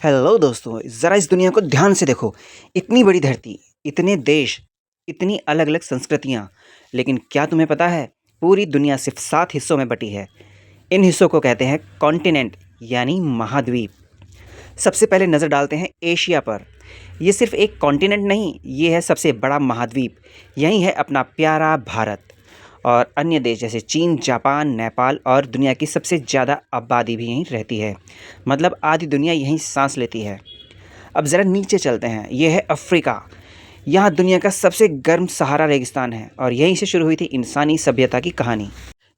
Hello दोस्तों, ज़रा इस दुनिया को ध्यान से देखो। इतनी बड़ी धरती, इतने देश, इतनी अलग-अलग संस्कृतियाँ, लेकिन क्या तुम्हें पता है, पूरी दुनिया सिर्फ़ 7 हिस्सों में बटी है। इन हिस्सों को कहते हैं कॉन्टिनेंट यानी महाद्वीप। सबसे पहले नज़र डालते हैं एशिया पर। ये सिर्फ़ एक कॉन्टिनेंट नहीं, ये है सबसे बड़ा महाद्वीप। यहीं है अपना प्यारा भारत और अन्य देश जैसे चीन, जापान, नेपाल और दुनिया की सबसे ज़्यादा आबादी भी यहीं रहती है। मतलब आधी दुनिया यहीं साँस लेती है। अब ज़रा नीचे चलते हैं, ये है अफ्रीका। यहाँ दुनिया का सबसे गर्म सहारा रेगिस्तान है और यहीं से शुरू हुई थी इंसानी सभ्यता की कहानी।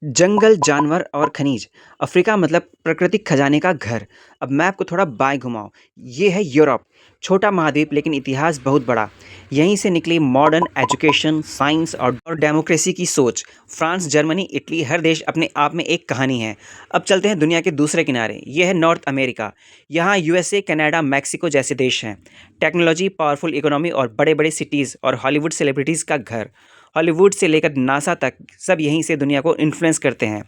जंगल, जानवर और खनिज। अफ्रीका मतलब प्राकृतिक खजाने का घर। अब मैप को थोड़ा बाएं घुमाओ। ये है यूरोप, छोटा महाद्वीप लेकिन इतिहास बहुत बड़ा। यहीं से निकली मॉडर्न एजुकेशन, साइंस और डेमोक्रेसी की सोच। फ्रांस, जर्मनी, इटली, हर देश अपने आप में एक कहानी है। अब चलते हैं दुनिया के दूसरे किनारे। ये है नॉर्थ अमेरिका। यहाँ यूएसए, कनाडा, मैक्सिको जैसे देश हैं। टेक्नोलॉजी, पावरफुल इकोनॉमी और बड़े बड़े सिटीज़ और हॉलीवुड सेलिब्रिटीज़ का घर। हॉलीवुड से लेकर नासा तक सब यहीं से दुनिया को इन्फ्लुएंस करते हैं।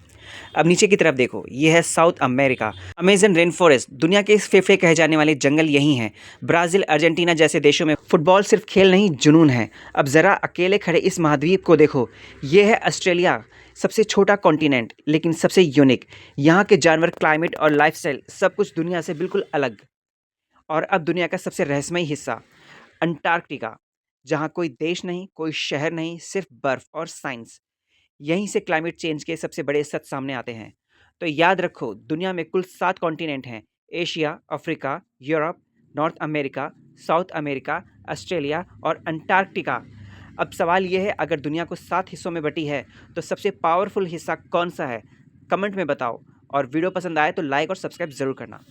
अब नीचे की तरफ देखो, ये है south America. Amazon rain forest, दुनिया के फेफड़े कहे जाने वाले जंगल यहीं हैं। ब्राज़ील, अर्जेंटीना जैसे देशों में फुटबॉल सिर्फ खेल नहीं, जुनून है। अब ज़रा अकेले खड़े इस महाद्वीप को देखो। ये है ऑस्ट्रेलिया, सबसे छोटा कॉन्टिनेंट लेकिन सबसे यूनिक। यहाँ के जानवर, क्लाइमेट और लाइफस्टाइल सब कुछ दुनिया से बिल्कुल अलग। और अब दुनिया का सबसे रहस्यमयी हिस्सा, अंटार्कटिका, जहाँ कोई देश नहीं, कोई शहर नहीं, सिर्फ बर्फ और साइंस। यहीं से क्लाइमेट चेंज के सबसे बड़े सच सामने आते हैं। तो याद रखो, दुनिया में कुल 7 कॉन्टिनेंट हैं। Asia, Africa, Europe, north America, south America, Australia और अंटार्कटिका। अब सवाल ये है, अगर दुनिया को 7 हिस्सों में बटी है तो सबसे पावरफुल हिस्सा कौन सा है? कमेंट में बताओ और वीडियो पसंद आए तो लाइक और सब्सक्राइब ज़रूर करना।